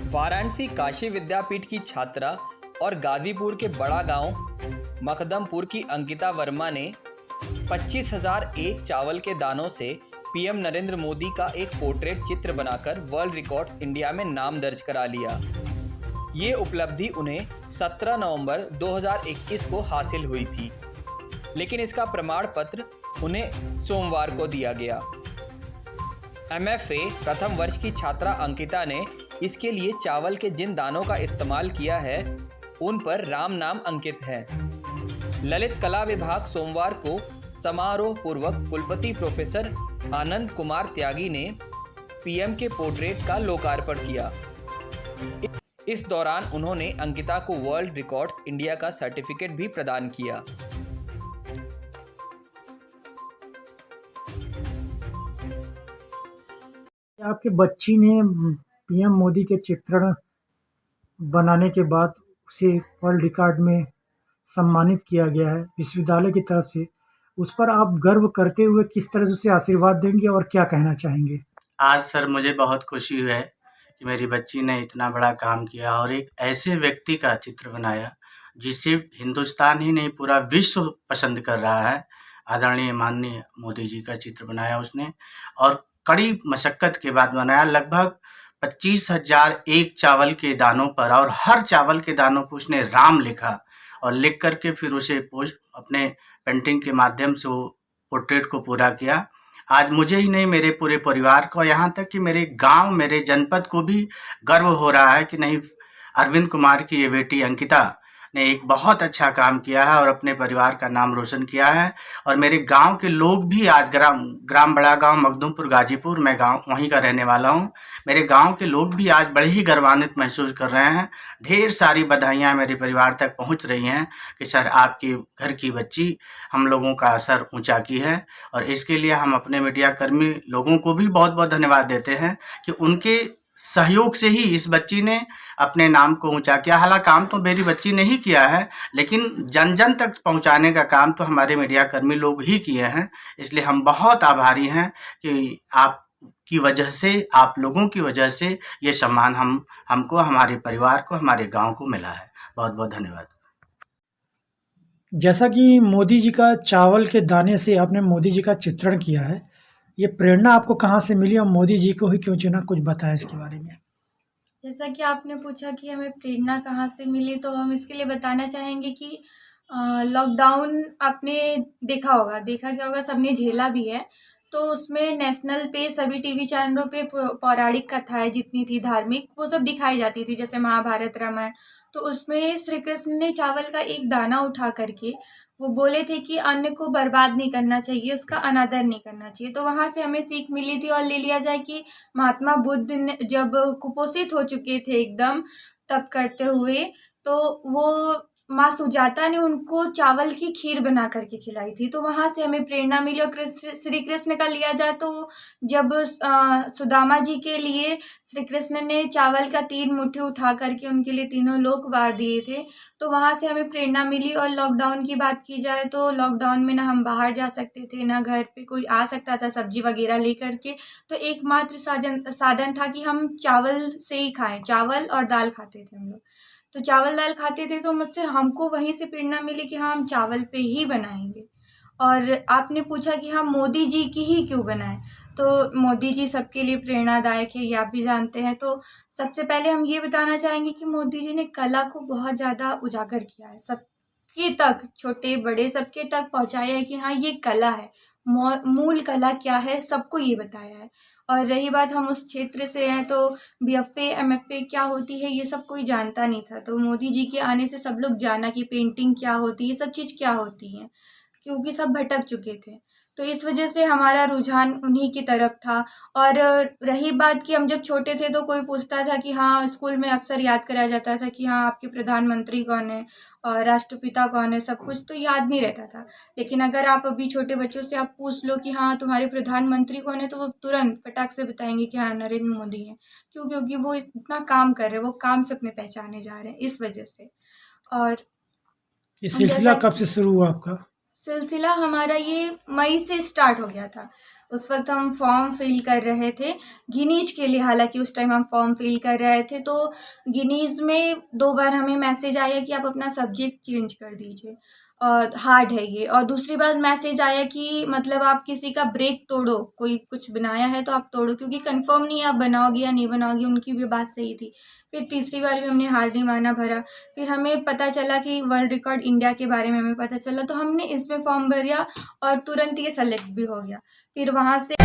वाराणसी काशी विद्यापीठ की छात्रा और गाजीपुर के बड़ा गांव मखदमपुर की अंकिता वर्मा ने 25,001 चावल के दानों से पीएम नरेंद्र मोदी का एक पोर्ट्रेट चित्र बनाकर वर्ल्ड रिकॉर्ड्स इंडिया में नाम दर्ज करा लिया। ये उपलब्धि उन्हें 17 नवंबर 2021 को हासिल हुई थी, लेकिन इसका प्रमाण पत्र उन्हें सोमवार को दिया गया। एमएफए प्रथम वर्ष की छात्रा अंकिता ने इसके लिए चावल के जिन दानों का इस्तेमाल किया है उन पर राम नाम अंकित है। ललित कला विभाग सोमवार को समारोह पूर्वक कुलपति प्रोफेसर आनंद कुमार त्यागी ने पीएम के पोर्ट्रेट का लोकार्पण किया। इस दौरान उन्होंने अंकिता को वर्ल्ड रिकॉर्ड्स इंडिया का सर्टिफिकेट भी प्रदान किया। आपके बच्ची ने पीएम मोदी के चित्रण बनाने के बाद उसे वर्ल्ड रिकॉर्ड में सम्मानित किया गया है विश्वविद्यालय की तरफ से। उस पर आप गर्व करते हुए किस तरह से उसे आशीर्वाद देंगे और क्या कहना चाहेंगे? आज सर मुझे बहुत खुशी है कि मेरी बच्ची ने इतना बड़ा काम किया और एक ऐसे व्यक्ति का चित्र बनाया जिसे हिंदुस्तान ही नहीं पूरा विश्व पसंद कर रहा है। आदरणीय माननीय मोदी जी का चित्र बनाया उसने और कड़ी मशक्कत के बाद बनाया। लगभग 25,001 चावल के दानों पर और हर चावल के दानों पर उसने राम लिखा और लिख करके फिर उसे अपने पेंटिंग के माध्यम से वो पोर्ट्रेट को पूरा किया। आज मुझे ही नहीं मेरे पूरे परिवार को, यहाँ तक कि मेरे गांव, मेरे जनपद को भी गर्व हो रहा है कि नहीं, अरविंद कुमार की ये बेटी अंकिता ने एक बहुत अच्छा काम किया है और अपने परिवार का नाम रोशन किया है। और मेरे गांव के लोग भी आज ग्राम बड़ा गांव मखदूमपुर गाजीपुर, मैं गांव वहीं का रहने वाला हूं, मेरे गांव के लोग भी आज बड़े ही गर्वान्वित महसूस कर रहे हैं। ढेर सारी बधाइयां मेरे परिवार तक पहुंच रही हैं कि सर आपके घर की बच्ची हम लोगों का सर ऊंचा की है। और इसके लिए हम अपने मीडिया कर्मी लोगों को भी बहुत बहुत धन्यवाद देते हैं कि उनके सहयोग से ही इस बच्ची ने अपने नाम को ऊंचा किया। हालांकि काम तो मेरी बच्ची ने ही किया है, लेकिन जन जन तक पहुंचाने का काम तो हमारे मीडिया कर्मी लोग ही किए हैं। इसलिए हम बहुत आभारी हैं कि आपकी वजह से, आप लोगों की वजह से ये सम्मान हमको, हमारे परिवार को, हमारे गांव को मिला है। बहुत बहुत धन्यवाद। जैसा कि मोदी जी का चावल के दाने से आपने मोदी जी का चित्रण किया है, ये प्रेरणा आपको कहाँ से मिली और मोदी जी को ही क्यों चुना? कुछ बताएं इसके बारे में। जैसा कि आपने पूछा कि हमें प्रेरणा कहाँ से मिली, तो हम इसके लिए बताना चाहेंगे कि लॉकडाउन आपने देखा क्या होगा, सबने झेला भी है। तो उसमें नेशनल पे सभी टीवी चैनलों पे पौराणिक कथाएं जितनी थी धार्मिक, वो सब दिखाई जाती थी, जैसे महाभारत, रामायण। तो उसमें श्री कृष्ण ने चावल का एक दाना उठा करके वो बोले थे कि अन्न को बर्बाद नहीं करना चाहिए, उसका अनादर नहीं करना चाहिए। तो वहाँ से हमें सीख मिली थी। और ले लिया जाए कि महात्मा बुद्ध ने जब कुपोषित हो चुके थे एकदम तप करते हुए, तो वो माँ सुजाता ने उनको चावल की खीर बना करके खिलाई थी। तो वहाँ से हमें प्रेरणा मिली। और श्री कृष्ण का लिया जाए तो जब सुदामा जी के लिए श्री कृष्ण ने चावल का 3 मुट्ठी उठा करके उनके लिए तीनों लोक वार दिए थे, तो वहाँ से हमें प्रेरणा मिली। और लॉकडाउन की बात की जाए तो लॉकडाउन में ना हम बाहर जा सकते थे, ना घर पे कोई आ सकता था सब्जी वगैरह लेकर के। तो एकमात्र साधन था कि हम चावल से ही खाएं, चावल और दाल खाते थे हम लोग। तो चावल दाल खाते थे, तो मुझसे हमको वहीं से प्रेरणा मिली कि हाँ हम चावल पे ही बनाएंगे। और आपने पूछा कि हम मोदी जी की ही क्यों बनाएं, तो मोदी जी सबके लिए प्रेरणादायक है, ये आप भी जानते हैं। तो सबसे पहले हम ये बताना चाहेंगे कि मोदी जी ने कला को बहुत ज़्यादा उजागर किया है, सबके तक, छोटे बड़े सबके तक पहुँचाया है कि हाँ ये कला है, मूल कला क्या है सबको ये बताया है। और रही बात हम उस क्षेत्र से हैं, तो बीएफए एमएफए क्या होती है ये सब कोई जानता नहीं था। तो मोदी जी के आने से सब लोग जाना कि पेंटिंग क्या होती है, सब चीज़ क्या होती है, क्योंकि सब भटक चुके थे। तो इस वजह से हमारा रुझान उन्हीं की तरफ था। और रही बात कि हम जब छोटे थे तो कोई पूछता था कि हाँ, स्कूल में अक्सर याद कराया जाता था कि हाँ आपके प्रधानमंत्री कौन है और राष्ट्रपिता कौन है, सब कुछ तो याद नहीं रहता था। लेकिन अगर आप अभी छोटे बच्चों से आप पूछ लो कि हाँ तुम्हारे प्रधानमंत्री कौन है, तो वो तुरंत फटाक से बताएंगे कि हाँ नरेंद्र मोदी हैं। क्यों? क्योंकि वो इतना काम कर रहे हैं, वो काम से अपने पहचाने जा रहे हैं, इस वजह से। और ये सिलसिला कब से शुरू हुआ आपका? सिलसिला हमारा ये मई से स्टार्ट हो गया था। उस वक्त हम फॉर्म फिल कर रहे थे गिनीज के लिए, हालांकि उस टाइम हम फॉर्म फिल कर रहे थे। तो गिनीज में 2 बार हमें मैसेज आया कि आप अपना सब्जेक्ट चेंज कर दीजिए, और हार्ड है ये। और दूसरी बार मैसेज आया कि मतलब आप किसी का ब्रेक तोड़ो, कोई कुछ बनाया है तो आप तोड़ो, क्योंकि कंफर्म नहीं आप बनाओगे या नहीं बनाओगे। उनकी भी बात सही थी। फिर तीसरी बार भी हमने हार नहीं माना, भरा। फिर हमें पता चला कि वर्ल्ड रिकॉर्ड इंडिया के बारे में हमें पता चला, तो हमने इसमें फॉर्म भरा और तुरंत ये सेलेक्ट भी हो गया। फिर वहाँ से